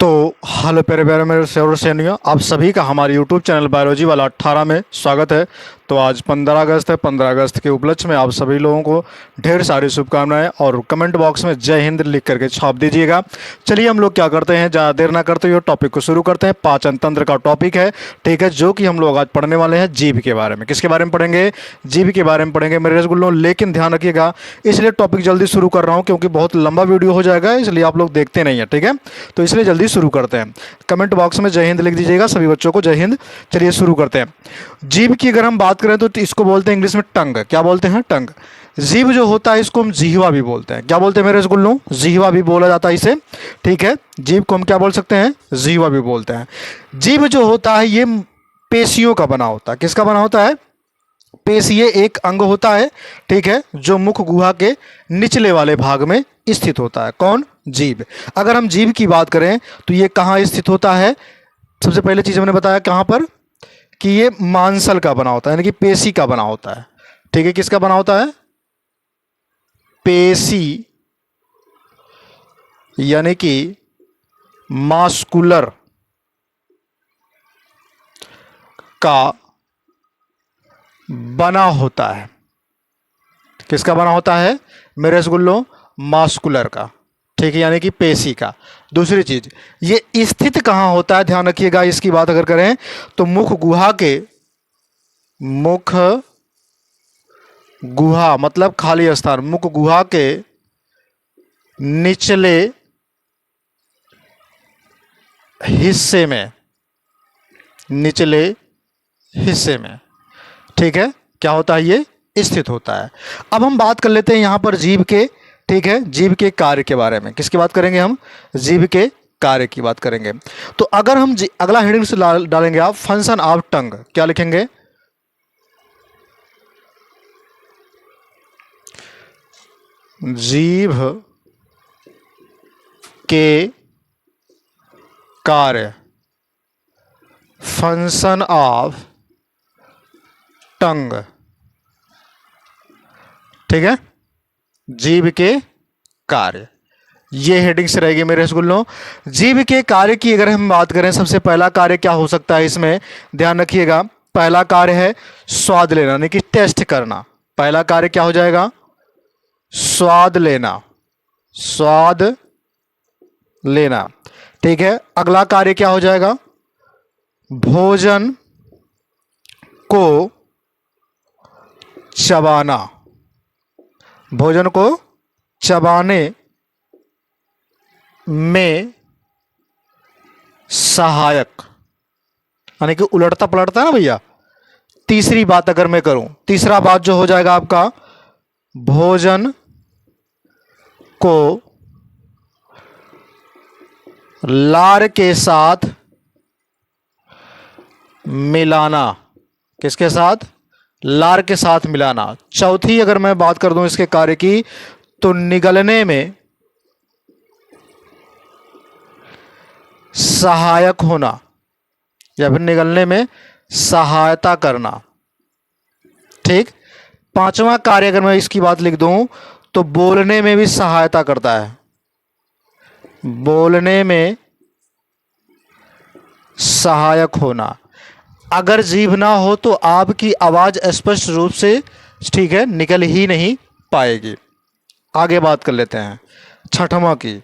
तो हेलो प्यारे प्यारे मेरे सेवर सैनियों, आप सभी का हमारे यूट्यूब चैनल बायोलॉजी वाला 18 में स्वागत है। तो आज 15 अगस्त है। 15 अगस्त के उपलक्ष्य में आप सभी लोगों को ढेर सारी शुभकामनाएं और कमेंट बॉक्स में जय हिंद लिख करके छाप दीजिएगा। चलिए हम लोग क्या करते हैं, ज़्यादा देर ना करते हुए टॉपिक को शुरू करते हैं। पाचन तंत्र का टॉपिक है, ठीक है, जो कि हम लोग आज पढ़ने वाले हैं जीभ के बारे में। किसके बारे में पढ़ेंगे? जीभ के बारे में पढ़ेंगे मेरे रसगुल्लों। लेकिन ध्यान रखिएगा, इसलिए टॉपिक जल्दी शुरू कर रहा हूँ क्योंकि बहुत लंबा वीडियो हो जाएगा, इसलिए आप लोग देखते नहीं है, ठीक है। तो इसलिए जल्दी शुरू करते हैं। कमेंट बॉक्स में जय हिंद लिख दीजिएगा, सभी बच्चों को जय हिंद। चलिए शुरू करते हैं। जीभ की अगर हम बात करें तो इसको बोलते हैं इंग्लिश में टंग। क्या बोलते हैं? टंग। जीभ जो होता है इसको हम जिह्वा भी बोलते हैं। क्या बोलते हैं मेरे रसगुल्लों? जिह्वा भी बोला जाता है इसे, ठीक है। जीभ को हम क्या बोल सकते हैं? जिह्वा भी बोलते हैं। जीभ जो होता है ये पेशियों का बना होता है। किसका बना होता है? पेशीय एक अंग होता है, ठीक है, जो मुख गुहा के निचले वाले भाग में स्थित होता है। कौन? जीभ। अगर हम जीभ की बात करें तो ये कहाँ स्थित होता है? सबसे पहले चीज हमने बताया कहाँ पर, कि ये मांसल का बना होता है, यानी कि पेशी का बना होता है, ठीक है। किसका बना होता है? पेशी, यानी कि मास्कुलर का बना होता है। किसका बना होता है मेरे रसगुल्लों? मास्कुलर का, ठीक है, यानी कि पेशी का। दूसरी चीज, ये स्थित कहाँ होता है? ध्यान रखिएगा, इसकी बात अगर करें तो मुख गुहा मतलब खाली स्थान, मुख गुहा के निचले हिस्से में, निचले हिस्से में, ठीक है, क्या होता है? ये स्थित होता है। अब हम बात कर लेते हैं यहां पर जीभ के, ठीक है, जीभ के कार्य के बारे में। किसकी बात करेंगे हम? जीभ के कार्य की बात करेंगे। तो अगर हम अगला हेडिंग से डालेंगे आप, फंक्शन ऑफ टंग। क्या लिखेंगे? जीभ के कार्य, फंक्शन ऑफ टंग, ठीक है, जीभ के कार्य, ये हेडिंग से रहेगी मेरे रसगुल्लों। जीभ के कार्य की अगर हम बात करें, सबसे पहला कार्य क्या हो सकता है इसमें? ध्यान रखिएगा, पहला कार्य है स्वाद लेना, यानी कि टेस्ट करना। पहला कार्य क्या हो जाएगा? स्वाद लेना, स्वाद लेना, ठीक है। अगला कार्य क्या हो जाएगा? भोजन को चबाना, भोजन को चबाने में सहायक, यानी कि उलटता पलटता है ना भैया। तीसरी बात अगर मैं करूं, तीसरा बात जो हो जाएगा आपका, भोजन को लार के साथ मिलाना। किसके साथ? लार के साथ मिलाना। चौथी अगर मैं बात कर दूं इसके कार्य की, तो निगलने में सहायक होना, या फिर निगलने में सहायता करना, ठीक। पांचवा कार्य अगर मैं इसकी बात लिख दूं तो बोलने में भी सहायता करता है, बोलने में सहायक होना। अगर जीभ ना हो तो आपकी आवाज स्पष्ट रूप से, ठीक है, निकल ही नहीं पाएगी। आगे बात कर लेते हैं छठवां की,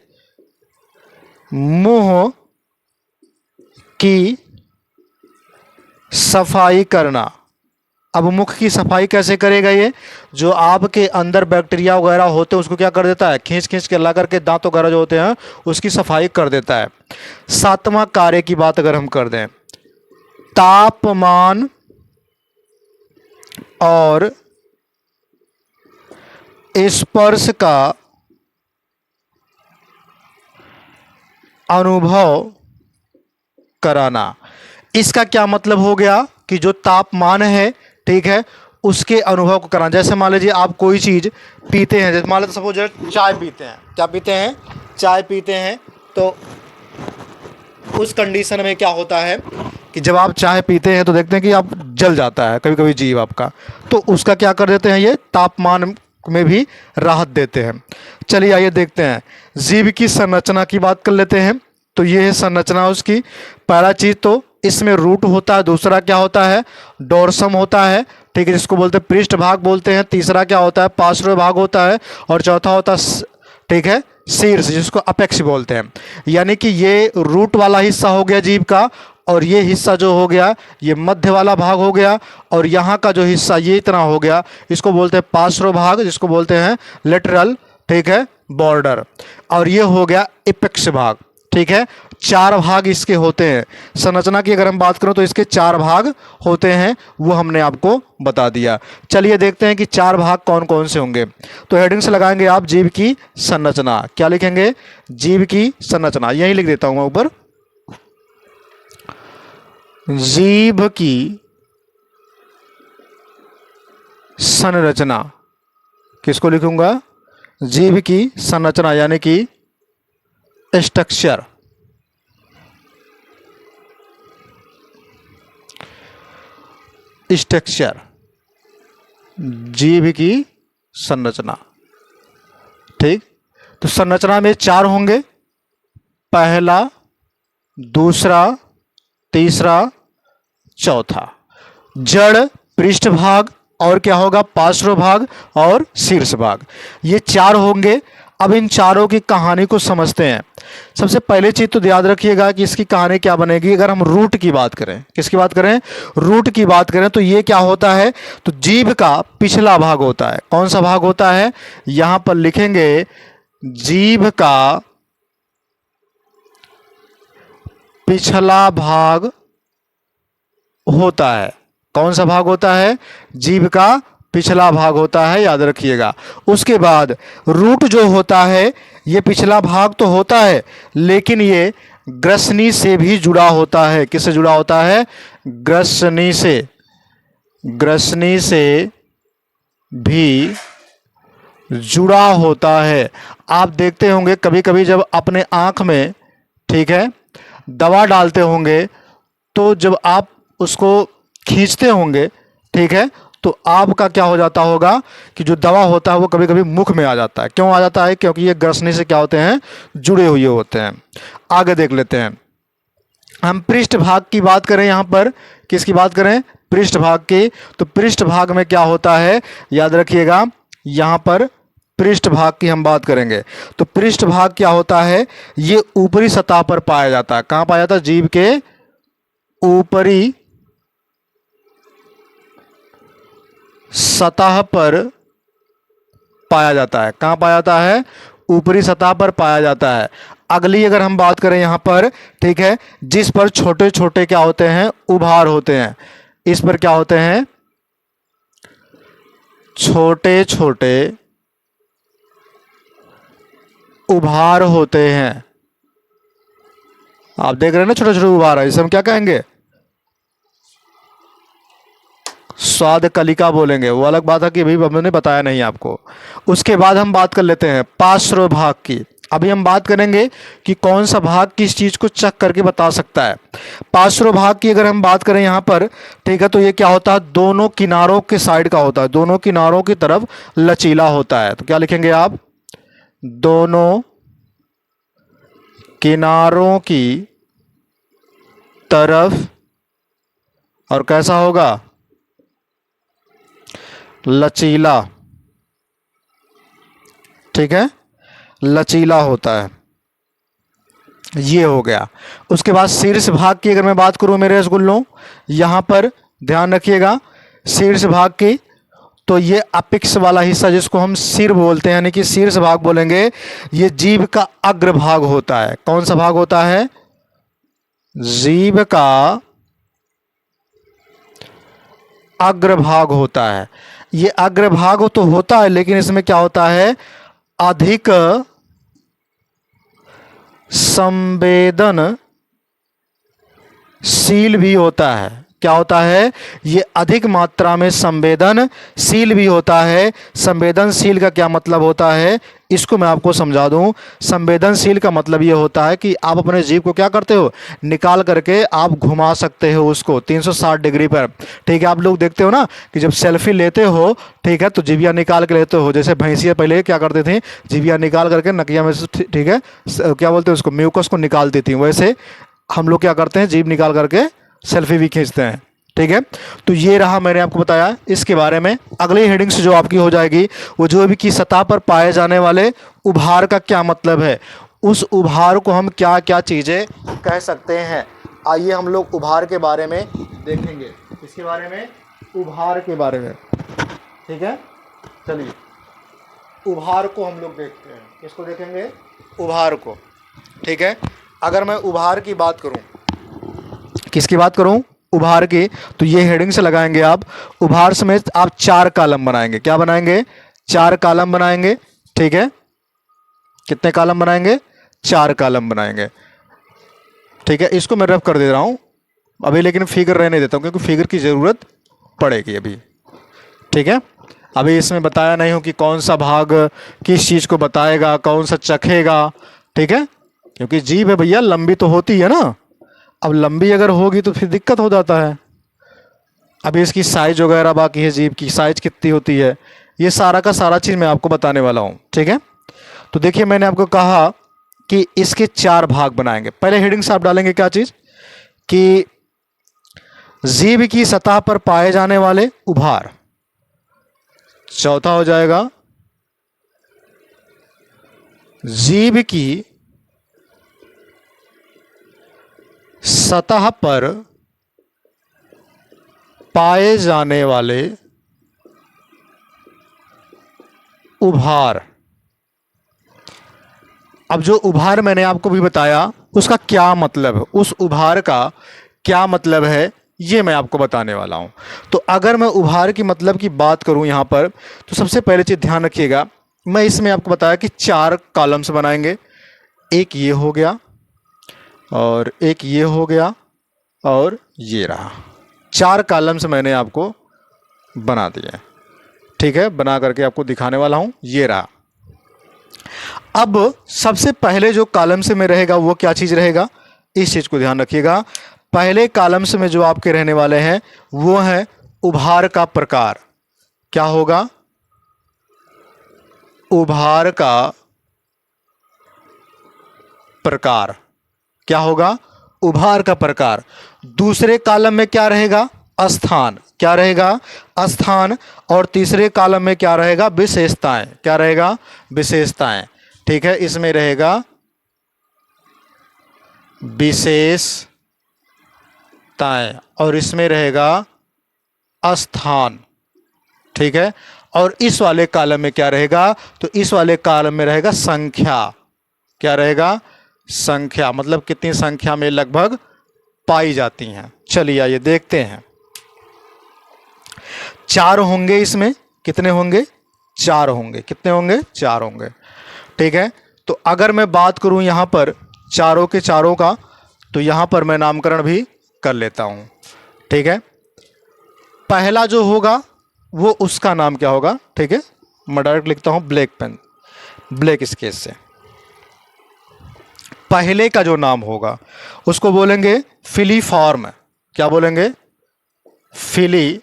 मुंह की सफाई करना। अब मुख की सफाई कैसे करेगा? ये जो आपके अंदर बैक्टीरिया वगैरह होते हैं उसको क्या कर देता है? खींच खींच के ला करके दांत वगैरह जो होते हैं उसकी सफाई कर देता है। सातवां कार्य की बात अगर हम कर दें, तापमान और स्पर्श का अनुभव कराना। इसका क्या मतलब हो गया? कि जो तापमान है, ठीक है, उसके अनुभव को कराना। जैसे मान लीजिए आप कोई चीज पीते हैं, जैसे मान लीजिए सपोज चाय पीते हैं। क्या पीते हैं? चाय पीते हैं। तो उस कंडीशन में क्या होता है कि जब आप चाय पीते हैं तो देखते हैं कि आप जल जाता है कभी कभी जीभ आपका, तो उसका क्या कर देते हैं, ये तापमान में भी राहत देते हैं। चलिए आइए देखते हैं, जीभ की संरचना की बात कर लेते हैं। तो ये है संरचना उसकी। पहला चीज तो इसमें रूट होता है, दूसरा क्या होता है, डोर्सम होता है, ठीक है, जिसको बोलते हैं पृष्ठ भाग बोलते हैं, तीसरा क्या होता है, पार्श्व भाग होता है, और चौथा होता है, ठीक है, शीर्ष, जिसको अपेक्स बोलते हैं। यानी कि ये रूट वाला हिस्सा हो गया जीभ का, और ये हिस्सा जो हो गया ये मध्य वाला भाग हो गया, और यहाँ का जो हिस्सा ये इतना हो गया, इसको बोलते हैं पार्श्व भाग, जिसको बोलते हैं लेटरल, ठीक है, बॉर्डर। और ये हो गया एपेक्स भाग, ठीक है। चार भाग इसके होते हैं। संरचना की अगर हम बात करें तो इसके चार भाग होते हैं, वो हमने आपको बता दिया। चलिए देखते हैं कि चार भाग कौन कौन से होंगे। तो हेडिंग से लगाएंगे आप जीभ की संरचना। क्या लिखेंगे, जीभ की संरचना, यही लिख देता हूं मैं ऊपर, जीभ की संरचना। किसको लिखूंगा, जीभ की संरचना, यानी कि स्ट्रक्चर। स्ट्रक्चर, जीभ की संरचना, ठीक। तो संरचना में चार होंगे, पहला, दूसरा, तीसरा, चौथा। जड़, पृष्ठ भाग, और क्या होगा, पार्श्व भाग और शीर्ष भाग, ये चार होंगे। अब इन चारों की कहानी को समझते हैं। सबसे पहले चीज तो याद रखिएगा कि इसकी कहानी क्या बनेगी। अगर हम रूट की बात करें, किसकी बात करें, रूट की बात करें, तो ये क्या होता है, तो जीभ का पिछला भाग होता है। कौन सा भाग होता है, यहां पर लिखेंगे जीभ का पिछला भाग होता है। कौन सा भाग होता है, जीभ का पिछला भाग होता है, याद रखिएगा। उसके बाद रूट जो होता है, ये पिछला भाग तो होता है, लेकिन ये ग्रसनी से भी जुड़ा होता है। किससे जुड़ा होता है, ग्रसनी से, ग्रसनी से भी जुड़ा होता है। आप देखते होंगे कभी कभी जब अपने आंख में, ठीक है, दवा डालते होंगे, तो जब आप उसको खींचते होंगे, ठीक है, तो आपका क्या हो जाता होगा कि जो दवा होता है वो कभी कभी मुख में आ जाता है। क्यों आ जाता है, क्योंकि ये ग्रसनी से क्या होते हैं, जुड़े हुए होते हैं। आगे देख लेते हैं। हम पृष्ठ भाग की बात करें, यहां पर किसकी बात करें, पृष्ठ भाग की। तो पृष्ठ भाग में क्या होता है, याद रखिएगा, यहां पर पृष्ठ भाग की हम बात करेंगे। तो पृष्ठ भाग क्या होता है, ये ऊपरी सतह पर पाया जाता है। कहां पाया जाता है, जीभ के ऊपरी सतह पर पाया जाता है। कहां पाया जाता है, ऊपरी सतह पर पाया जाता है। अगली अगर हम बात करें यहां पर, ठीक है, जिस पर छोटे छोटे क्या होते हैं, उभार होते हैं। इस पर क्या होते हैं, छोटे छोटे उभार होते हैं। आप देख रहे हैं ना, छोटे छोटे उभार है, इसे हम क्या कहेंगे, स्वाद कलिका बोलेंगे। वो अलग बात है कि अभी हमने बताया नहीं आपको। उसके बाद हम बात कर लेते हैं पार्श्व भाग की। अभी हम बात करेंगे कि कौन सा भाग किस चीज को चेक करके बता सकता है। पार्श्व भाग की अगर हम बात करें यहां पर, ठीक है, तो ये क्या होता है, दोनों किनारों के साइड का होता है, दोनों किनारों की तरफ लचीला होता है। तो क्या लिखेंगे आप, दोनों किनारों की तरफ, और कैसा होगा, लचीला, ठीक है, लचीला होता है। ये हो गया। उसके बाद शीर्ष भाग की अगर मैं बात करूं मेरे रसगुल्लों, यहां पर ध्यान रखिएगा शीर्ष भाग की, तो ये अपेक्स वाला हिस्सा जिसको हम सिर बोलते हैं, यानी कि शीर्ष भाग बोलेंगे, ये जीभ का अग्र भाग होता है। कौन सा भाग होता है, जीभ का अग्र भाग होता है। ये अग्र भाग तो होता है, लेकिन इसमें क्या होता है, अधिक संवेदनशील भी होता है। क्या होता है, ये अधिक मात्रा में संवेदनशील भी होता है। संवेदनशील का क्या मतलब होता है, इसको मैं आपको समझा दूं। संवेदनशील का मतलब ये होता है कि आप अपने जीभ को क्या करते हो, निकाल करके आप घुमा सकते हो उसको 360 डिग्री पर। ठीक है, आप लोग देखते हो ना कि जब सेल्फी लेते हो, ठीक है, तो जीभिया निकाल के लेते हो। जैसे भैंसिया पहले क्या करते थे, जीभिया निकाल करके नकिया में से, ठीक है, क्या बोलते हैं उसको, म्यूकस को निकाल देती हैं। वैसे हम लोग क्या करते हैं, जीभ निकाल करके सेल्फी भी खींचते हैं। ठीक है, तो ये रहा, मैंने आपको बताया इसके बारे में। अगली हेडिंग्स जो आपकी हो जाएगी वो जो भी कि सतह पर पाए जाने वाले उभार का क्या मतलब है, उस उभार को हम क्या क्या चीज़ें कह सकते हैं। आइए हम लोग उभार के बारे में देखेंगे, इसके बारे में, उभार के बारे में। ठीक है, चलिए उभार को हम लोग देखते हैं, किसको देखेंगे, उभार को। ठीक है, अगर मैं उभार की बात करूं, किसकी बात करूं, उभार की, तो ये हेडिंग से लगाएंगे आप। उभार समेत आप 4 कॉलम बनाएंगे। क्या बनाएंगे, 4 कॉलम बनाएंगे। ठीक है, कितने कॉलम बनाएंगे, 4 कॉलम बनाएंगे। ठीक है, इसको मैं रफ कर दे रहा हूं अभी, लेकिन फिगर रहने देता हूं क्योंकि फिगर की ज़रूरत पड़ेगी अभी। ठीक है, अभी इसमें बताया नहीं हो कि कौन सा भाग किस चीज़ को बताएगा, कौन सा चखेगा। ठीक है, क्योंकि जीभ है भैया, लंबी तो होती है ना। अब लंबी अगर होगी तो फिर दिक्कत हो जाता है। अभी इसकी साइज वगैरह बाकी है, जीभ की साइज कितनी होती है, ये सारा का सारा चीज़ मैं आपको बताने वाला हूँ। ठीक है, तो देखिए मैंने आपको कहा कि इसके 4 भाग बनाएंगे। पहले हेडिंग से आप डालेंगे क्या चीज़, कि जीभ की सतह पर पाए जाने वाले उभार। चौथा हो जाएगा जीभ की सतह पर पाए जाने वाले उभार। अब जो उभार मैंने आपको भी बताया उसका क्या मतलब है, उस उभार का क्या मतलब है, ये मैं आपको बताने वाला हूं। तो अगर मैं उभार की मतलब की बात करूं यहां पर, तो सबसे पहले चीज़ ध्यान रखिएगा, मैं इसमें आपको बताया कि 4 कॉलम्स बनाएंगे। एक ये हो गया, और एक ये हो गया, और ये रहा। 4 कॉलम्स मैंने आपको बना दिए। ठीक है, बना करके आपको दिखाने वाला हूं, ये रहा। अब सबसे पहले जो कॉलम्स में रहेगा वो क्या चीज़ रहेगा, इस चीज़ को ध्यान रखिएगा। पहले कॉलम्स में जो आपके रहने वाले हैं वो है उभार का प्रकार। क्या होगा, उभार का प्रकार। क्या होगा, उभार का प्रकार। दूसरे कॉलम में क्या रहेगा, स्थान। क्या रहेगा, स्थान। और तीसरे कॉलम में क्या रहेगा, विशेषताएं। क्या रहेगा, विशेषताएं। ठीक है, इसमें रहेगा विशेषताएं और इसमें रहेगा स्थान। ठीक है, और इस वाले कॉलम में क्या रहेगा, तो इस वाले कॉलम में रहेगा संख्या। क्या रहेगा, संख्या, मतलब कितनी संख्या में लगभग पाई जाती हैं। चलिए आइए देखते हैं। 4 होंगे इसमें, कितने होंगे, 4 होंगे। कितने होंगे, 4 होंगे। ठीक है, तो अगर मैं बात करूं यहां पर चारों के चारों का, तो यहां पर मैं नामकरण भी कर लेता हूं। ठीक है, पहला जो होगा वो उसका नाम क्या होगा। ठीक है, मैं डायरेक्ट लिखता हूं ब्लैक पेन, ब्लैक स्केच से। पहले का जो नाम होगा उसको बोलेंगे फिलीफॉर्म। क्या बोलेंगे, फिलीफॉर्म,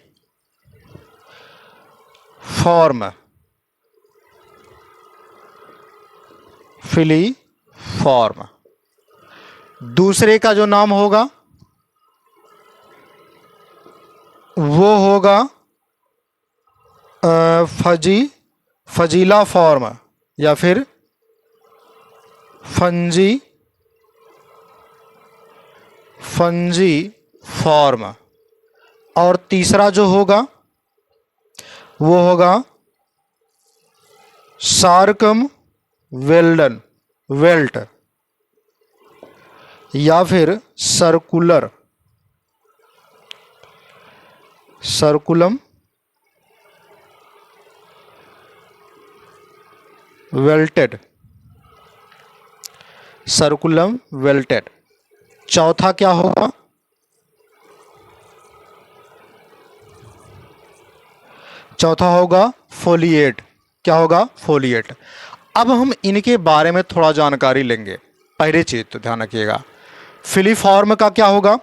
फिलीफॉर्म। दूसरे का जो नाम होगा वो होगा फजीला फॉर्म, या फिर फंजी फॉर्म। और तीसरा जो होगा वो होगा सार्कम वेल्ट, या फिर सर्कुलम वेल्टेड, सर्कुलम वेल्टेड। चौथा क्या होगा, चौथा होगा फोलिएट। क्या होगा? फोलिएट। अब हम इनके बारे में थोड़ा जानकारी लेंगे। पहली चीज तो ध्यान रखिएगा, फिलीफॉर्म का क्या होगा?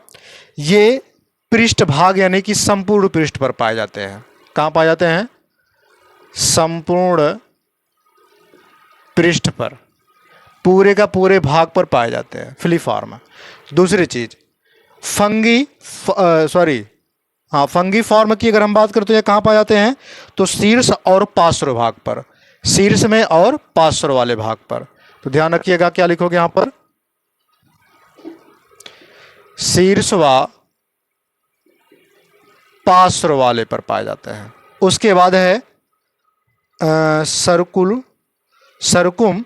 ये पृष्ठभाग यानी कि संपूर्ण पृष्ठ पर पाए जाते हैं। कहाँ पाए जाते हैं? संपूर्ण पृष्ठ पर, पूरे का पूरे भाग पर पाए जाते हैं फिलीफॉर्म। दूसरी चीज फंगी फॉर्म की अगर हम बात करें तो ये कहाँ पाए जाते हैं? तो शीर्ष और पार्श्व भाग पर, शीर्ष में और पार्श्व वाले भाग पर। तो ध्यान रखिएगा, क्या लिखोगे यहां पर? शीर्ष व पार्श्व वाले पर पाए जाते हैं। उसके बाद है सरकुम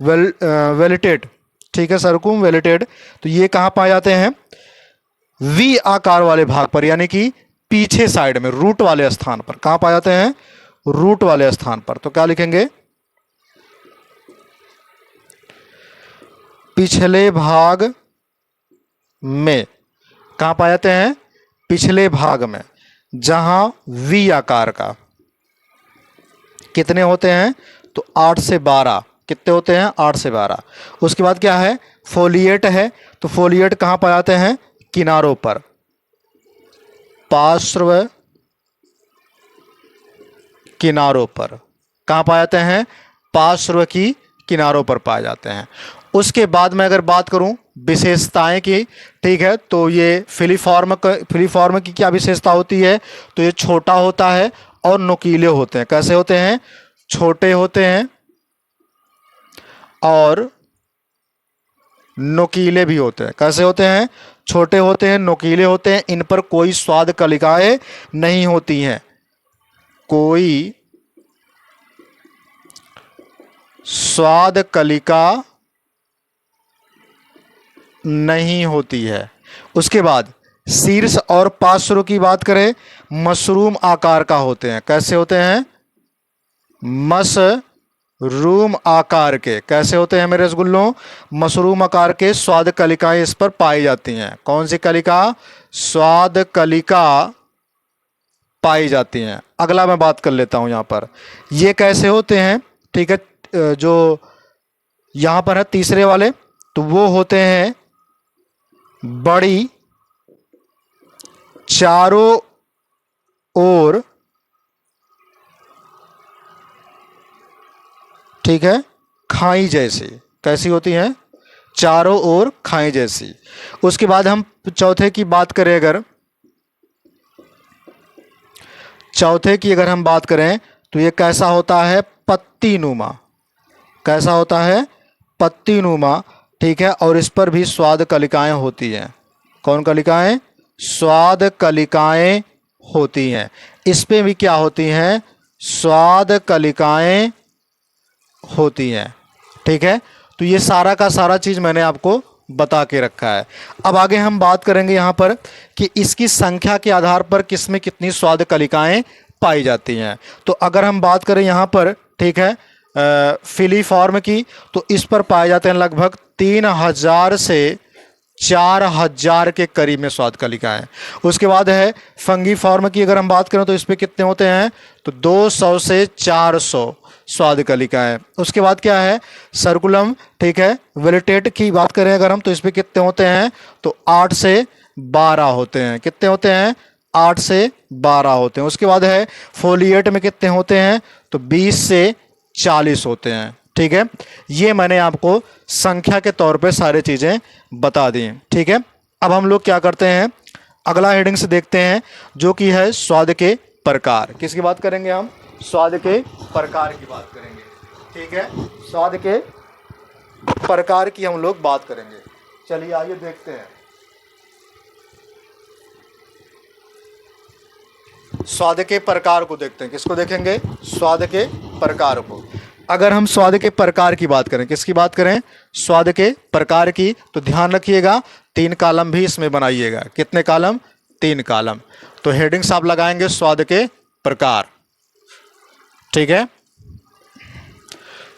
वेलिटेड। ठीक है, सरकुम वेलिटेड। तो ये कहाँ पाए जाते हैं? वी आकार वाले भाग पर, यानी कि पीछे साइड में, रूट वाले स्थान पर। कहाँ पाए जाते हैं? रूट वाले स्थान पर। तो क्या लिखेंगे? पिछले भाग में। कहाँ पाए जाते हैं? पिछले भाग में, जहां वी आकार का कितने होते हैं? तो 8 से 12। कितने होते हैं? 8 से 12। उसके बाद क्या है? फोलिएट है। तो फोलिएट कहाँ पाए जाते हैं? किनारों पर, पार्श्व किनारों पर। कहाँ पाए जाते हैं? पार्श्व की किनारों पर पाए जाते हैं। उसके बाद में अगर बात करूं विशेषताएं की, ठीक है, तो ये फिलीफॉर्म की क्या विशेषता होती है? तो ये छोटा होता है और नुकीले होते हैं। कैसे होते हैं? छोटे होते हैं और नुकीले भी होते हैं। कैसे होते हैं? छोटे होते हैं, नुकीले होते हैं। इन पर कोई स्वाद कलिकाएं नहीं होती हैं। कोई स्वाद कलिका नहीं होती है। उसके बाद शीर्ष और पार्श्व की बात करें, मशरूम आकार का होते हैं। कैसे होते हैं? मशरूम आकार के। कैसे होते हैं मेरे रसगुल्लों? मशरूम आकार के स्वाद कलिकाएं इस पर पाई जाती हैं। कौन सी कलिका? स्वाद कलिका पाई जाती हैं। अगला मैं बात कर लेता हूं यहां पर, ये कैसे होते हैं? ठीक है, जो यहां पर है तीसरे वाले, तो वो होते हैं बड़ी, चारों ओर, ठीक है, खाई जैसी। कैसी होती हैं? चारों ओर खाई जैसी। उसके बाद हम चौथे की बात करें, अगर चौथे की अगर हम बात करें तो ये कैसा होता है? पत्ती नुमा। कैसा होता है? पत्ती नुमा। ठीक है, और इस पर भी स्वाद कलिकाएं होती हैं। कौन कलिकाएं? स्वाद कलिकाएं होती हैं। इस पे भी क्या होती हैं? स्वाद कलिकाएं होती हैं। ठीक है, तो ये सारा का सारा चीज मैंने आपको बता के रखा है। अब आगे हम बात करेंगे यहाँ पर कि इसकी संख्या के आधार पर किसमें कितनी स्वाद कलिकाएं पाई जाती हैं। तो अगर हम बात करें यहाँ पर, ठीक है, फिलीफॉर्म की, तो इस पर पाए जाते हैं लगभग 3000 से 4000 के करीब में स्वाद कलिकाएं। उसके बाद है फंगी फॉर्म की, अगर हम बात करें तो इस पर कितने होते हैं? तो 200 से 400 स्वाद कलिकाएं। उसके बाद क्या है? सर्कुलम, ठीक है, वेलिटेट की बात करें अगर हम, तो इस पर कितने होते हैं? तो 8 से 12 होते हैं। कितने होते हैं? 8 से 12 होते हैं। उसके बाद है फोलिएट में कितने होते हैं? तो 20 से 40 होते हैं। ठीक है, ये मैंने आपको संख्या के तौर पे सारी चीजें बता दी। ठीक है, अब हम लोग क्या करते हैं, अगला हेडिंग से देखते हैं, जो कि है स्वाद के प्रकार। किसकी बात करेंगे हम? स्वाद के प्रकार की बात करेंगे। ठीक है, स्वाद के प्रकार की हम लोग बात करेंगे। चलिए आइए देखते हैं। स्वाद के प्रकार को देखते हैं। किसको देखेंगे? स्वाद के प्रकार को। अगर हम स्वाद के प्रकार की बात करें, किसकी बात करें? स्वाद के प्रकार की, तो ध्यान रखिएगा 3 कॉलम भी इसमें बनाइएगा। कितने कॉलम? 3 कॉलम। तो हेडिंग्स आप लगाएंगे स्वाद के प्रकार। ठीक है,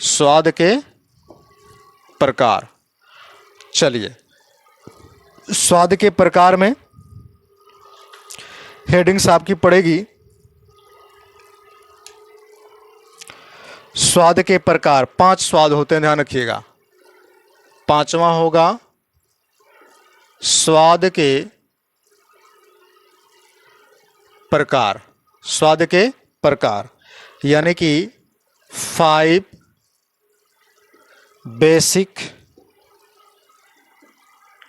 स्वाद के प्रकार। चलिए, स्वाद के प्रकार में हेडिंग्स आपकी पड़ेगी स्वाद के प्रकार, 5 स्वाद होते हैं, ध्यान रखिएगा। पांचवा होगा स्वाद के प्रकार, स्वाद के प्रकार, यानी कि 5 बेसिक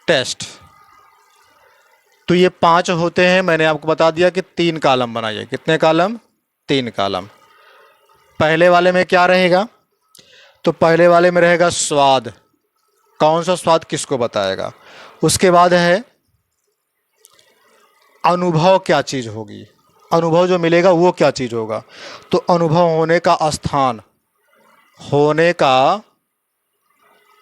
टेस्ट। तो ये 5 होते हैं। मैंने आपको बता दिया कि 3 कॉलम बनाइए। कितने कॉलम? 3 कॉलम। पहले वाले में क्या रहेगा? तो पहले वाले में रहेगा स्वाद, कौन सा स्वाद किसको बताएगा। उसके बाद है अनुभव, क्या चीज़ होगी, अनुभव जो मिलेगा वो क्या चीज़ होगा। तो अनुभव होने का स्थान, होने का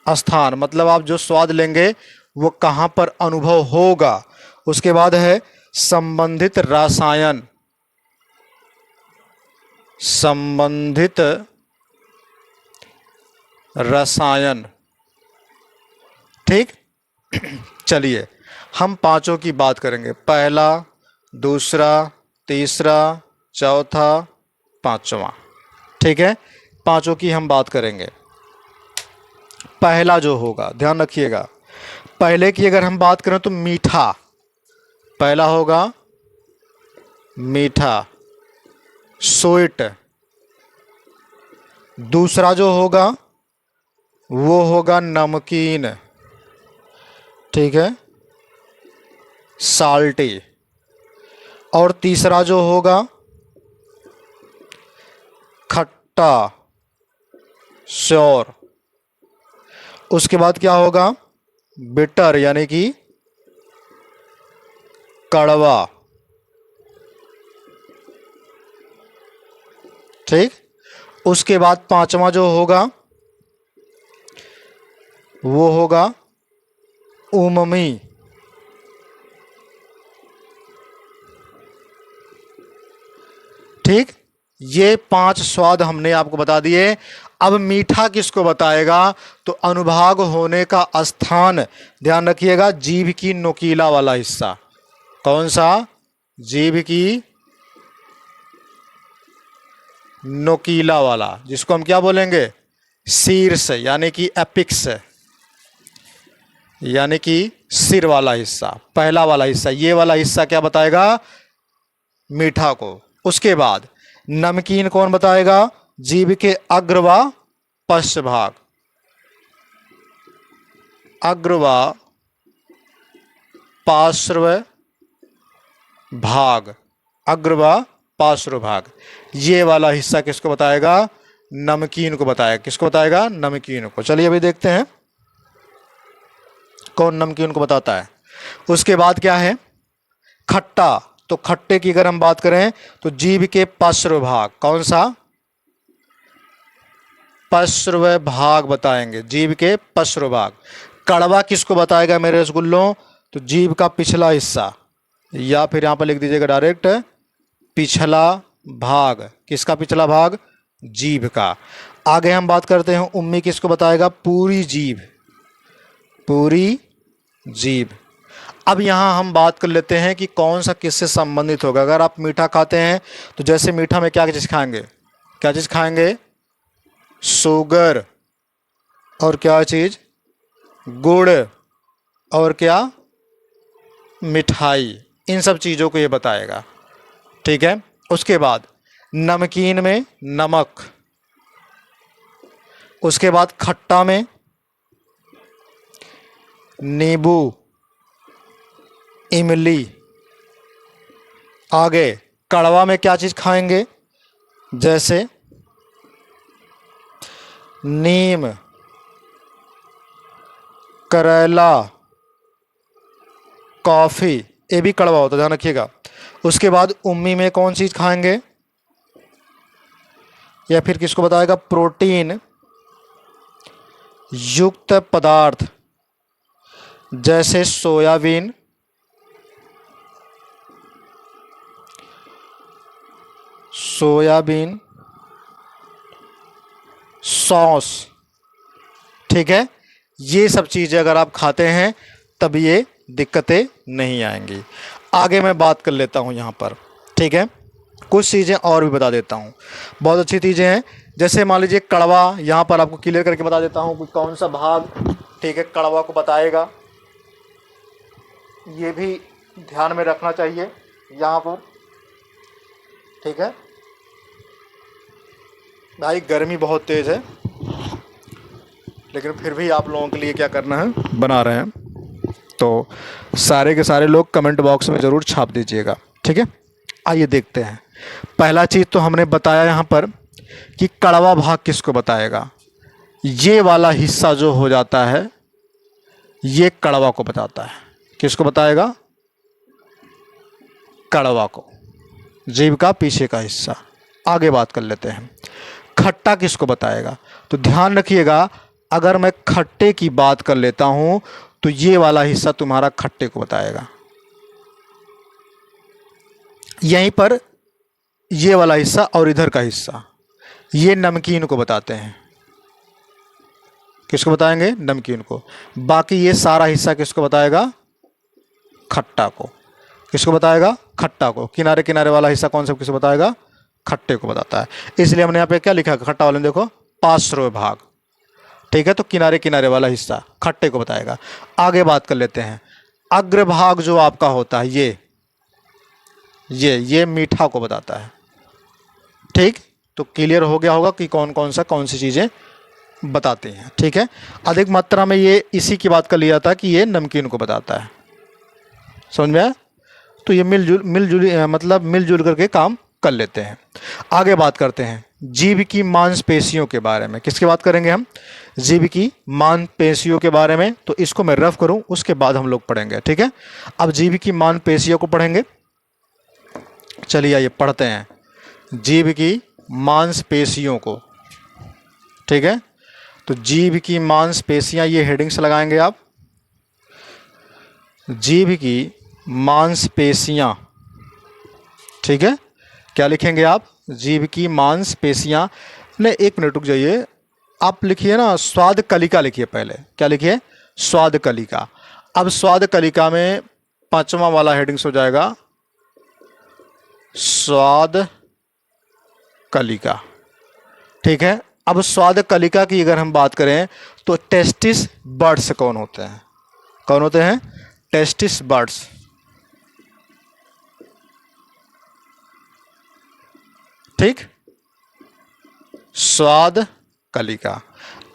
स्थान मतलब आप जो स्वाद लेंगे वो कहाँ पर अनुभव होगा। उसके बाद है संबंधित रसायन, संबंधित रसायन। ठीक, चलिए हम पांचों की बात करेंगे। पहला, दूसरा, तीसरा, चौथा, पांचवा। ठीक है, पांचों की हम बात करेंगे। पहला जो होगा, ध्यान रखिएगा, पहले की अगर हम बात करें तो मीठा, पहला होगा मीठा, स्वीट। दूसरा जो होगा वो होगा नमकीन, ठीक है, साल्टी। और तीसरा जो होगा खट्टा, श्योर। उसके बाद क्या होगा? बिटर, यानी कि कड़वा। ठीक, उसके बाद पांचवा जो होगा वो होगा उममी। ठीक, ये 5 स्वाद हमने आपको बता दिए। अब मीठा किसको बताएगा? तो अनुभाग होने का स्थान, ध्यान रखिएगा, जीभ की नोकीला वाला हिस्सा। कौन सा? जीभ की नोकीला वाला, जिसको हम क्या बोलेंगे? शीर्ष, यानी कि एपिक्स, यानी कि सिर वाला हिस्सा, पहला वाला हिस्सा। ये वाला हिस्सा क्या बताएगा? मीठा को। उसके बाद नमकीन कौन बताएगा? जीभ के अग्र व पश्च भाग, अग्र व पार्श्व भाग, अग्र व पार्श्व भाग। ये वाला हिस्सा किसको बताएगा? नमकीन को बताएगा। किसको बताएगा? नमकीन को। चलिए अभी देखते हैं कौन नमकीन को बताता है। उसके बाद क्या है? खट्टा। तो खट्टे की अगर हम बात करें तो जीभ के पार्श्व भाग, कौन सा? पार्श्व भाग बताएंगे, जीभ के पार्श्व भाग। कड़वा किसको बताएगा मेरे रसगुल्लों? तो जीभ का पिछला हिस्सा, या फिर यहां पर लिख दीजिएगा डायरेक्ट पिछला भाग। किसका पिछला भाग? जीभ का। आगे हम बात करते हैं उम्मी किसको बताएगा? पूरी जीभ, पूरी जीभ। अब यहाँ हम बात कर लेते हैं कि कौन सा किससे संबंधित होगा। अगर आप मीठा खाते हैं तो जैसे मीठा में क्या चीज़ खाएंगे? क्या चीज़ खाएंगे? शुगर। और क्या चीज़? गुड़। और क्या? मिठाई। इन सब चीज़ों को ये बताएगा। ठीक है, उसके बाद नमकीन में नमक, उसके बाद खट्टा में नींबू, इमली। आगे कड़वा में क्या चीज़ खाएंगे? जैसे नीम, करेला, कॉफ़ी। ये भी कड़वा होता है, ध्यान रखिएगा। उसके बाद उम्मी में कौन चीज़ खाएंगे? या फिर किसको बताएगा? प्रोटीन युक्त पदार्थ, जैसे सोयाबीन, सोयाबीन सॉस। ठीक है, ये सब चीज़ें अगर आप खाते हैं तब ये दिक्कतें नहीं आएंगी। आगे मैं बात कर लेता हूँ यहाँ पर। ठीक है, कुछ चीज़ें और भी बता देता हूँ, बहुत अच्छी चीज़ें हैं। जैसे मान लीजिए कड़वा, यहाँ पर आपको क्लियर करके बता देता हूँ कि कौन सा भाग, ठीक है, कड़वा को बताएगा, ये भी ध्यान में रखना चाहिए यहाँ पर, ठीक है। भाई गर्मी बहुत तेज़ है, लेकिन फिर भी आप लोगों के लिए क्या करना है, बना रहे हैं, तो सारे के सारे लोग कमेंट बॉक्स में ज़रूर छाप दीजिएगा, ठीक है। आइए देखते हैं। पहला चीज़ तो हमने बताया यहाँ पर कि कड़वा भाग किसको बताएगा। ये वाला हिस्सा जो हो जाता है ये कड़वा को बताता है। किसको बताएगा? कड़वा को, जीभ का पीछे का हिस्सा। आगे बात कर लेते हैं, खट्टा किसको बताएगा। तो ध्यान रखिएगा, अगर मैं खट्टे की बात कर लेता हूं तो ये वाला हिस्सा तुम्हारा खट्टे को बताएगा। यहीं पर ये वाला हिस्सा और इधर का हिस्सा ये नमकीन को बताते हैं। किसको बताएंगे? नमकीन को। बाकी ये सारा हिस्सा किसको बताएगा? खट्टा को। किसको बताएगा? खट्टा को। किनारे किनारे वाला हिस्सा कौन सा किसको बताएगा? खट्टे को बताता है। इसलिए हमने यहाँ पे क्या लिखा है खट्टा वाले में, देखो पार्श्व भाग, ठीक है। तो किनारे किनारे वाला हिस्सा खट्टे को बताएगा। आगे बात कर लेते हैं, अग्रभाग जो आपका होता है ये मीठा को बताता है, ठीक। तो क्लियर हो गया होगा कि कौन सी चीज़ें बताते हैं, ठीक है। अधिक मात्रा में ये इसी की बात कर लिया था कि ये नमकीन को बताता है, समझ में आया। तो ये मिलजुल करके काम कर लेते हैं। आगे बात करते हैं जीभ की मांसपेशियों के बारे में। किसकी बात करेंगे हम? जीभ की मांसपेशियों के बारे में। तो इसको मैं रफ करूं, उसके बाद हम लोग पढ़ेंगे, ठीक है। अब जीभ की मांसपेशियों को पढ़ेंगे। चलिए आइए पढ़ते हैं जीभ की मांसपेशियों को, ठीक है। तो जीभ की मांसपेशियां, ये हेडिंग्स लगाएंगे आप। जीभ की मांसपेशियां, ठीक है। क्या लिखेंगे आप? जीभ की मांसपेशियां। नहीं, एक मिनट रुक जाइए, आप लिखिए ना स्वाद कलिका लिखिए पहले। क्या लिखिए? स्वाद कलिका। अब स्वाद कलिका में 5वां वाला हेडिंग्स हो जाएगा स्वाद कलिका, ठीक है। अब स्वाद कलिका की अगर हम बात करें तो टेस्टिस बर्ड्स कौन होते हैं? कौन होते हैं? टेस्टिस बर्ड्स, ठीक। स्वाद कलिका।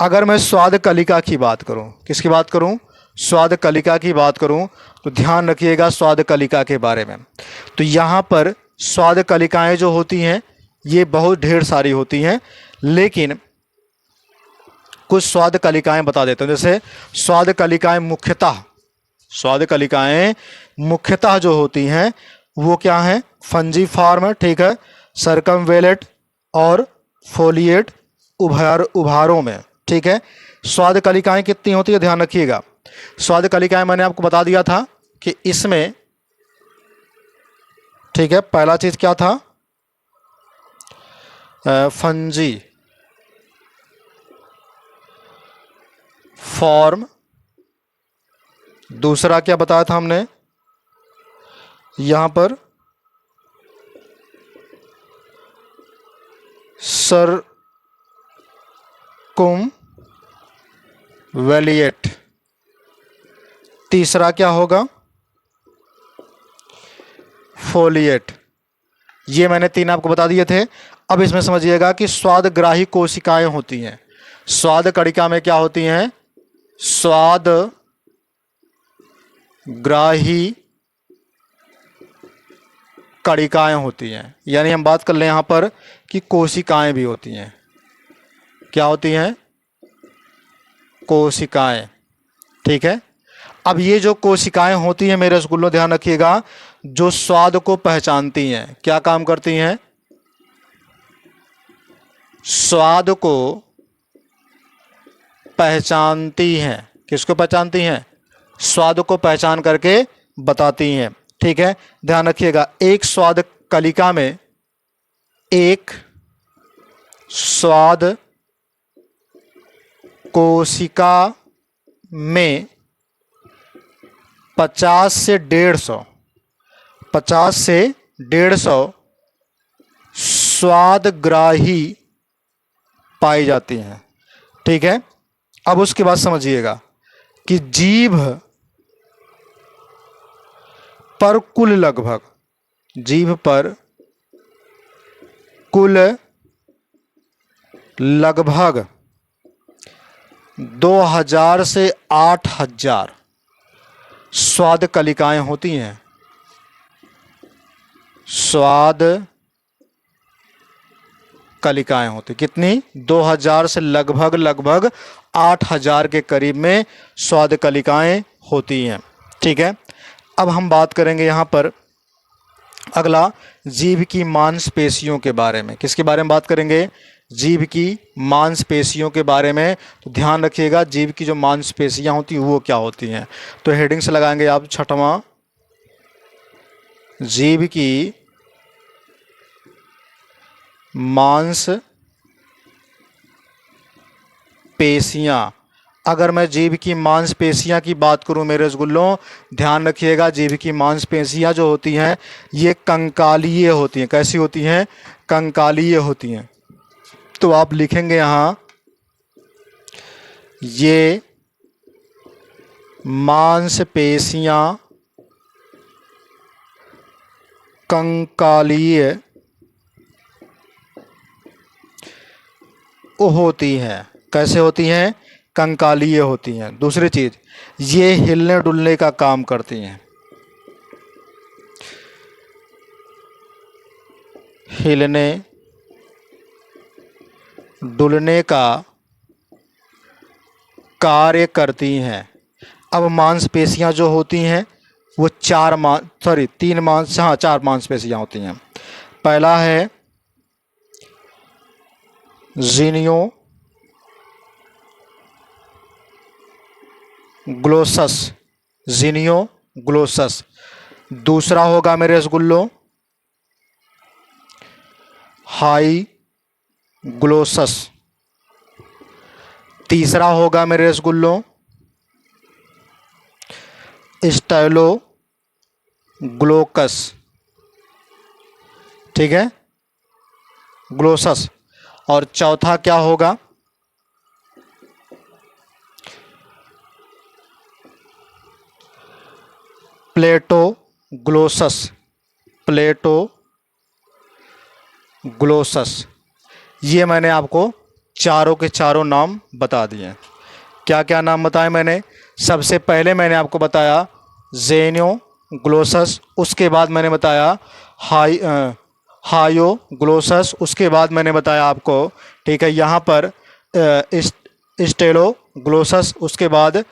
अगर मैं स्वाद कलिका की बात करूं, किसकी बात करूं? स्वाद कलिका की बात करूं, तो ध्यान रखिएगा स्वाद कलिका के बारे में। तो यहाँ पर स्वाद कलिकाएं जो होती हैं ये बहुत ढेर सारी होती हैं, लेकिन कुछ स्वाद कलिकाएं बता देता हूं। जैसे स्वाद कलिकाएं मुख्यतः जो होती हैं वो क्या हैं? फंजीफॉर्म, ठीक है, सर्कमवेलेट और फोलिएट उभारों में, ठीक है। स्वाद कलिकाएं कितनी होती है? ध्यान रखिएगा। स्वाद कलिकाएं मैंने आपको बता दिया था कि इसमें, ठीक है, पहला चीज क्या था? Fungi form. दूसरा क्या बताया था हमने यहां पर? सर्कुमवेलिएट। तीसरा क्या होगा? फोलिएट। ये मैंने 3 आपको बता दिए थे। अब इसमें समझिएगा कि स्वादग्राही कोशिकाएं होती हैं। स्वाद कलिका में क्या होती हैं? स्वादग्राही कलिकाएं होती हैं। यानी हम बात कर लें यहाँ पर कि कोशिकाएं भी होती हैं। क्या होती हैं? कोशिकाएं, ठीक है। अब ये जो कोशिकाएं होती हैं मेरे स्कूलों, ध्यान रखिएगा, जो स्वाद को पहचानती हैं। क्या काम करती हैं? स्वाद को पहचानती हैं। किसको पहचानती हैं? स्वाद को पहचान करके बताती हैं, ठीक है। ध्यान रखिएगा, एक स्वाद कलिका में, एक स्वाद कोशिका में 50 से 150 स्वादग्राही पाई जाती हैं। ठीक है, अब उसके बाद समझिएगा कि जीभ पर कुल लगभग, जीभ पर कुल लगभग 2000 से 8000 स्वाद कलिकाएं होती हैं। स्वाद कलिकाएं होती कितनी? 2000 से लगभग 8000 के करीब में स्वाद कलिकाएं होती हैं। ठीक है, अब हम बात करेंगे यहाँ पर अगला जीभ की मांसपेशियों के बारे में। किसके बारे में बात करेंगे? जीभ की मांसपेशियों के बारे में। तो ध्यान रखिएगा जीभ की जो मांसपेशियां होती हैं वो क्या होती हैं। तो हेडिंग से लगाएंगे आप छठवां, जीभ की मांसपेशियां। अगर मैं जीभ की मांसपेशियां की बात करूं मेरे रसगुल्लों, ध्यान रखिएगा जीभ की मांसपेशियां जो होती हैं ये कंकालीय होती हैं। कैसी होती हैं? कंकालीय होती हैं। तो आप लिखेंगे यहां ये मांसपेशियां कंकालीय होती हैं। कैसे होती हैं? कंकालीय होती हैं। दूसरी चीज, ये हिलने डुलने का काम करती हैं। हिलने डुलने का कार्य करती हैं। अब मांसपेशियां जो होती हैं वो चार मांसपेशियां होती हैं। पहला है जीनियो ग्लोसस, जीनियो ग्लोसस। दूसरा होगा मेरे रसगुल्लों हाई ग्लोसस। तीसरा होगा मेरे रसगुल्लों स्टाइलो ग्लोकस। ठीक है, ग्लोसस। और चौथा क्या होगा? प्लेटो ग्लोसस। प्लेटो ग्लोसस। ये मैंने आपको चारों के चारों नाम बता दिए। क्या क्या नाम बताए मैंने? सबसे पहले मैंने आपको बताया जेनियो ग्लोसस, उसके बाद मैंने बताया हायो ग्लोसस, उसके बाद मैंने बताया आपको, ठीक है, यहाँ पर स्टेलो ग्लोसस, उसके बाद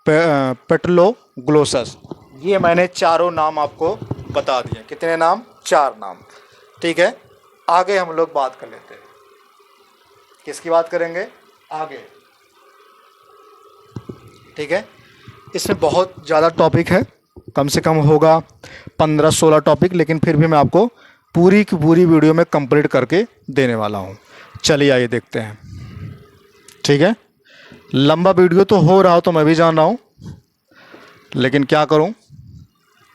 पेटलो ग्लोसस। ये मैंने चारों नाम आपको बता दिए। कितने नाम? 4 नाम। ठीक है, आगे हम लोग बात कर लेते हैं। किसकी बात करेंगे? आगे। ठीक है, इसमें बहुत ज़्यादा टॉपिक है, कम से कम होगा 15-16 टॉपिक, लेकिन फिर भी मैं आपको पूरी की पूरी वीडियो में कंप्लीट करके देने वाला हूँ। चलिए आइए देखते हैं। ठीक है, लंबा वीडियो तो हो रहा हो तो मैं भी जान रहा हूँ, लेकिन क्या करूँ,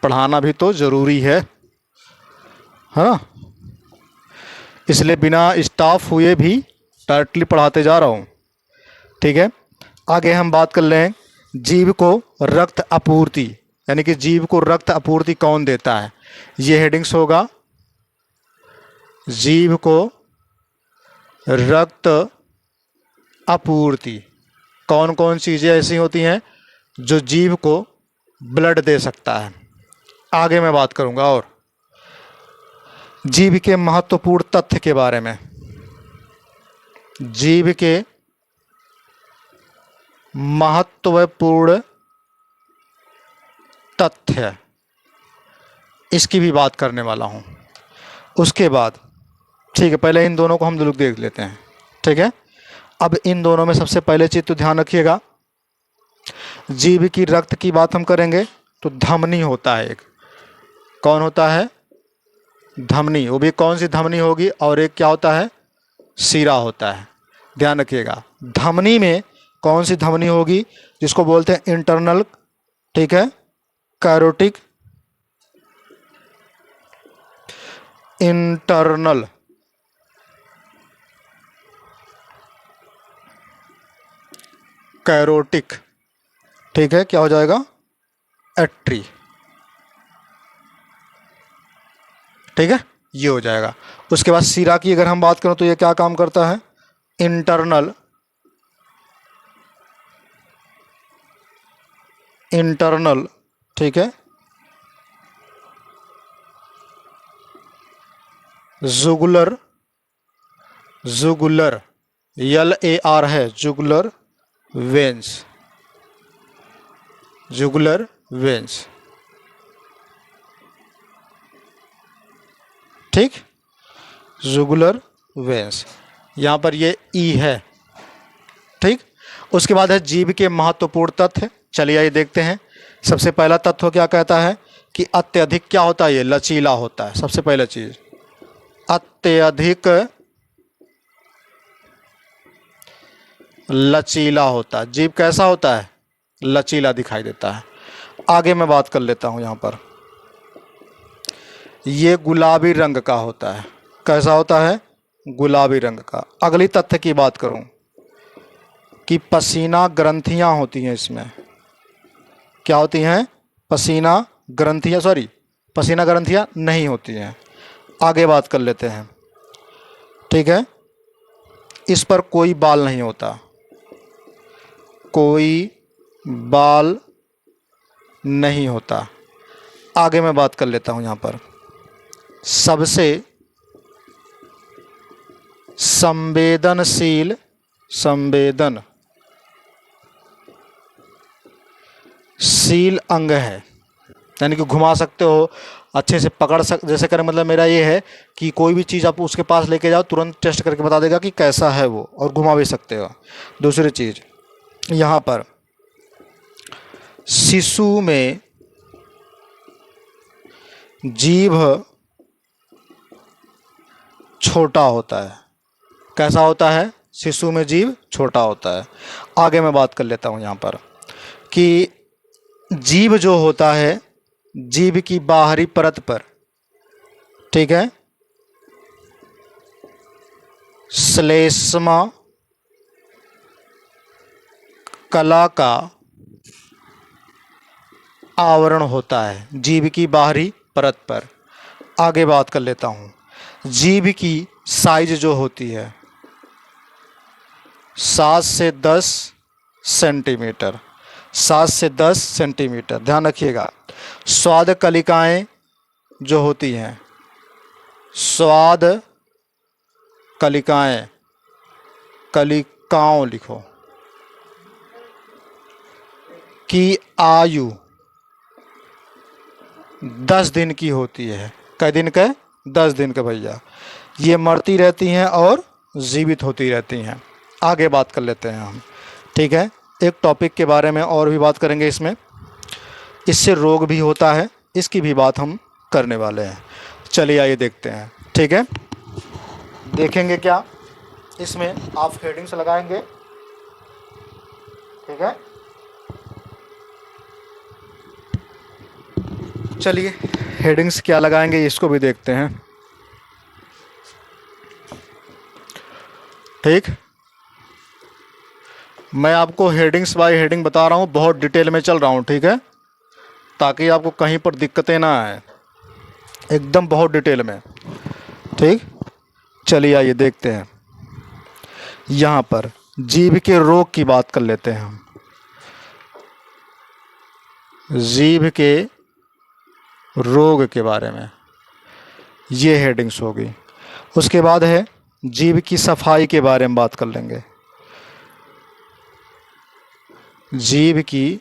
पढ़ाना भी तो ज़रूरी है ना। इसलिए बिना स्टाफ हुए भी डायरेक्टली पढ़ाते जा रहा हूँ। ठीक है, आगे हम बात कर लें जीव को रक्त आपूर्ति, यानी कि जीव को रक्त आपूर्ति कौन देता है। ये हेडिंग्स होगा जीव को रक्त आपूर्ति। कौन कौन चीज़ें ऐसी होती हैं जो जीव को ब्लड दे सकता है, आगे मैं बात करूंगा। और जीव के महत्वपूर्ण तथ्य के बारे में, जीव के महत्वपूर्ण तथ्य, इसकी भी बात करने वाला हूं। उसके बाद ठीक है, पहले इन दोनों को हम लोग देख लेते हैं। ठीक है, अब इन दोनों में सबसे पहले चीज तो ध्यान रखिएगा, जीव की रक्त की बात हम करेंगे तो धमनी होता है एक। कौन होता है? धमनी। वो भी कौन सी धमनी होगी? और एक क्या होता है? सीरा होता है। ध्यान रखिएगा, धमनी में कौन सी धमनी होगी? जिसको बोलते हैं इंटरनल, ठीक है, कैरोटिक, इंटरनल कैरोटिक, ठीक है, क्या हो जाएगा, एट्री, ठीक है, ये हो जाएगा। उसके बाद सीरा की अगर हम बात करें तो ये क्या काम करता है, इंटरनल, इंटरनल, ठीक है, जुगुलर, जुगुलर, LAR है, जुगुलर वेन्स, जुगुलर वेन्स, ठीक, जुगुलर वेन्स, यहाँ पर ये ई है, ठीक। उसके बाद है जीभ के महत्वपूर्ण तथ्य, चलिए आइए देखते हैं। सबसे पहला तत्व क्या कहता है कि अत्यधिक क्या होता है, ये लचीला होता है। सबसे पहला चीज, अत्यधिक लचीला होता है। जीभ कैसा होता है, लचीला दिखाई देता है। आगे मैं बात कर लेता हूं, यहां पर ये गुलाबी रंग का होता है। कैसा होता है, गुलाबी रंग का। अगली तथ्य की बात करूं कि पसीना ग्रंथियां होती हैं इसमें, क्या होती हैं, पसीना ग्रंथियां, सॉरी पसीना ग्रंथियां नहीं होती हैं। आगे बात कर लेते हैं, ठीक है। इस पर कोई बाल नहीं होता, कोई बाल नहीं होता। आगे मैं बात कर लेता हूं, यहां पर सबसे संवेदनशील, संवेदनशील अंग है, यानी कि घुमा सकते हो, अच्छे से पकड़ सक, जैसे करें, मतलब मेरा ये है कि कोई भी चीज़ आप उसके पास लेके जाओ, तुरंत टेस्ट करके बता देगा कि कैसा है वो, और घुमा भी सकते हो। दूसरी चीज़, यहाँ पर शिशु में जीभ छोटा होता है। कैसा होता है, शिशु में जीभ छोटा होता है। आगे मैं बात कर लेता हूँ यहाँ पर कि जीभ जो होता है, जीभ की बाहरी परत पर, ठीक है, श्लेष्मा कला का आवरण होता है, जीभ की बाहरी परत पर। आगे बात कर लेता हूँ, जीभ की साइज जो होती है 7 से 10 सेंटीमीटर, 7 से 10 सेंटीमीटर, ध्यान रखिएगा। स्वाद कलिकाएं जो होती हैं, स्वाद कलिकाएं, कलिकाओं लिखो, की आयु 10 दिन की होती है। कै दिन का, 10 दिन का भैया। ये मरती रहती हैं और जीवित होती रहती हैं। आगे बात कर लेते हैं हम, ठीक है। एक टॉपिक के बारे में और भी बात करेंगे इसमें, इससे रोग भी होता है, इसकी भी बात हम करने वाले हैं। चलिए आइए देखते हैं, ठीक है। देखेंगे क्या इसमें, आप हेडिंग्स लगाएंगे, ठीक है। चलिए हेडिंग्स क्या लगाएंगे इसको भी देखते हैं, ठीक। मैं आपको हेडिंग्स बाय हेडिंग बता रहा हूँ, बहुत डिटेल में चल रहा हूँ, ठीक है, ताकि आपको कहीं पर दिक्कतें ना आए, एकदम बहुत डिटेल में, ठीक। चलिए आइए देखते हैं। यहाँ पर जीभ के रोग की बात कर लेते हैं हम। जीभ के रोग के बारे में ये हेडिंग्स होगी। उसके बाद है जीभ की सफाई के बारे में बात कर लेंगे। जीभ की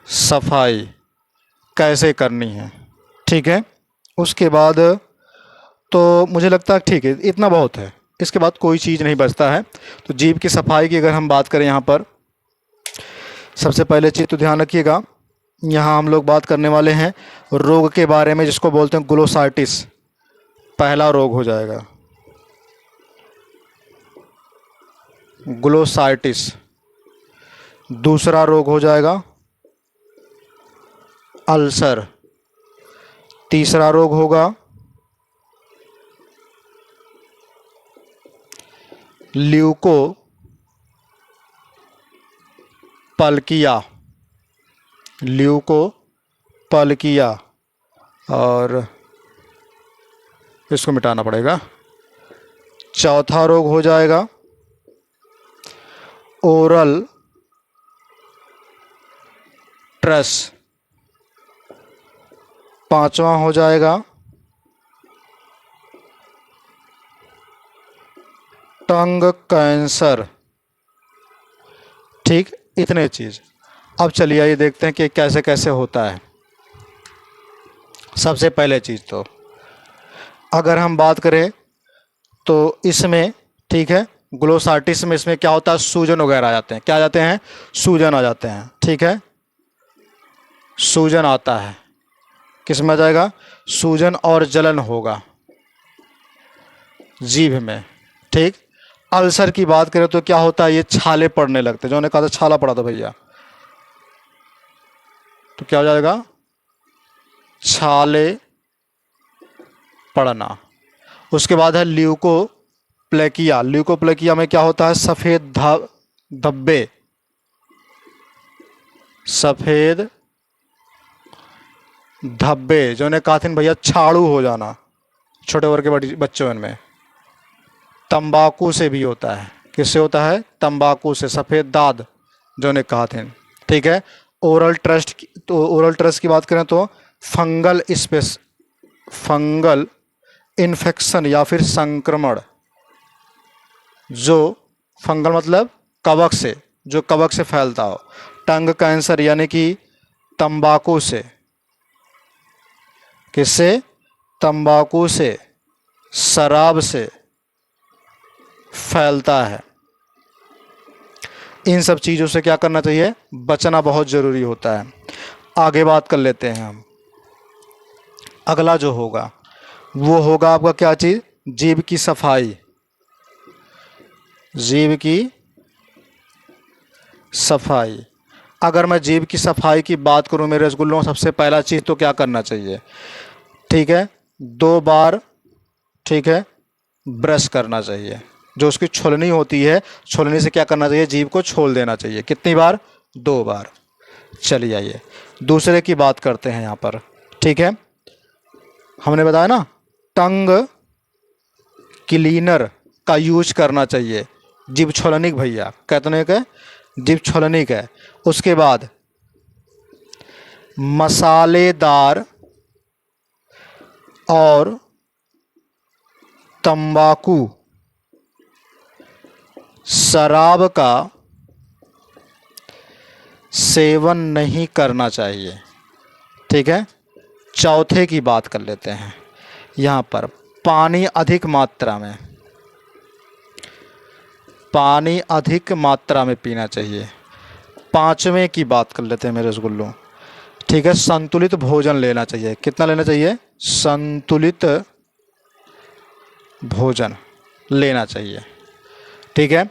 सफाई कैसे करनी है, ठीक है। उसके बाद तो मुझे लगता है ठीक है, इतना बहुत है, इसके बाद कोई चीज़ नहीं बचता है। तो जीभ की सफाई की अगर हम बात करें, यहाँ पर सबसे पहले चीज़ तो ध्यान रखिएगा, यहाँ हम लोग बात करने वाले हैं रोग के बारे में, जिसको बोलते हैं ग्लोसाइटिस। पहला रोग हो जाएगा ग्लोसाइटिस, दूसरा रोग हो जाएगा अल्सर, तीसरा रोग होगा ल्यूकोपल्किया, ल्यूकोपल्किया, और इसको मिटाना पड़ेगा। चौथा रोग हो जाएगा ओरल ट्रस। पांचवा हो जाएगा टंग कैंसर। ठीक, इतने चीज। अब चलिए आइए देखते हैं कि कैसे कैसे होता है। सबसे पहले चीज तो अगर हम बात करें तो इसमें, ठीक है, ग्लोसार्टिस में इसमें क्या होता है, सूजन वगैरह आ जाते हैं। क्या आ जाते हैं? सूजन आ जाते हैं। ठीक है, सूजन आता है। किस में आ जाएगा? सूजन और जलन होगा जीभ में। ठीक, अल्सर की बात करें तो क्या होता है, ये छाले पड़ने लगते हैं। जो ने कहा था छाला पड़ा था भैया, तो क्या हो जाएगा? छाले पड़ना। उसके बाद है ल्यूकोप्लेकिया। ल्यूकोप्लेकिया में क्या होता है? सफेद धब्बे, सफेद धब्बे। जो ने कहा था भैया छाड़ू हो जाना छोटे वर्ग के बच्चों में। तंबाकू से भी होता है। किससे होता है? तंबाकू से, सफेद दाद जो ने कहा थे। ठीक है, ओरल ट्रस्ट की बात करें तो फंगल इन्फेक्शन या फिर संक्रमण, जो फंगल मतलब कवक से, जो कवक से फैलता हो। टंग कैंसर यानी कि तंबाकू से। किससे? तंबाकू से, शराब से फैलता है। इन सब चीज़ों से क्या करना चाहिए? बचना बहुत ज़रूरी होता है। आगे बात कर लेते हैं हम। अगला जो होगा वो होगा आपका क्या चीज़? जीभ की सफाई। जीभ की सफाई। अगर मैं जीभ की सफाई की बात करूं मेरे रसगुल्लों, सबसे पहला चीज़ तो क्या करना चाहिए? ठीक है, 2 बार, ठीक है, ब्रश करना चाहिए। जो उसकी छुलनी होती है, छुलनी से क्या करना चाहिए? जीभ को छोल देना चाहिए। कितनी बार? 2 बार। चलिए आइए दूसरे की बात करते हैं यहाँ पर। ठीक है, हमने बताया ना टंग क्लीनर का यूज करना चाहिए। जीभ छुलनिक भैया कहते हैं कि जीभ छुलनिक है। उसके बाद मसालेदार और तंबाकू, शराब का सेवन नहीं करना चाहिए। ठीक है, चौथे की बात कर लेते हैं। यहाँ पर पानी अधिक मात्रा में, पानी अधिक मात्रा में पीना चाहिए। पांचवें की बात कर लेते हैं मेरे रसगुल्लों। ठीक है, संतुलित भोजन लेना चाहिए। कितना लेना चाहिए? संतुलित भोजन लेना चाहिए। ठीक है,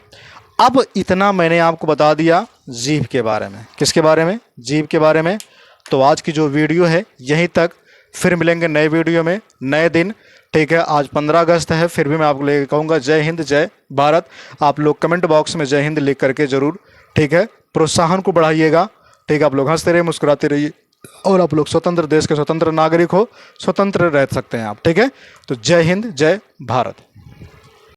अब इतना मैंने आपको बता दिया जीभ के बारे में। किसके बारे में? जीभ के बारे में। तो आज की जो वीडियो है यहीं तक। फिर मिलेंगे नए वीडियो में नए दिन। ठीक है, आज 15 अगस्त है, फिर भी मैं आपको लेकर कहूँगा जय हिंद जय भारत। आप लोग कमेंट बॉक्स में जय हिंद लिख करके ज़रूर, ठीक है, प्रोत्साहन को बढ़ाइएगा। ठीक है, आप लोग हंसते रहिए, मुस्कुराते रहिए, और आप लोग स्वतंत्र देश के स्वतंत्र नागरिक हो, स्वतंत्र रह सकते हैं आप। ठीक है, तो जय हिंद जय भारत।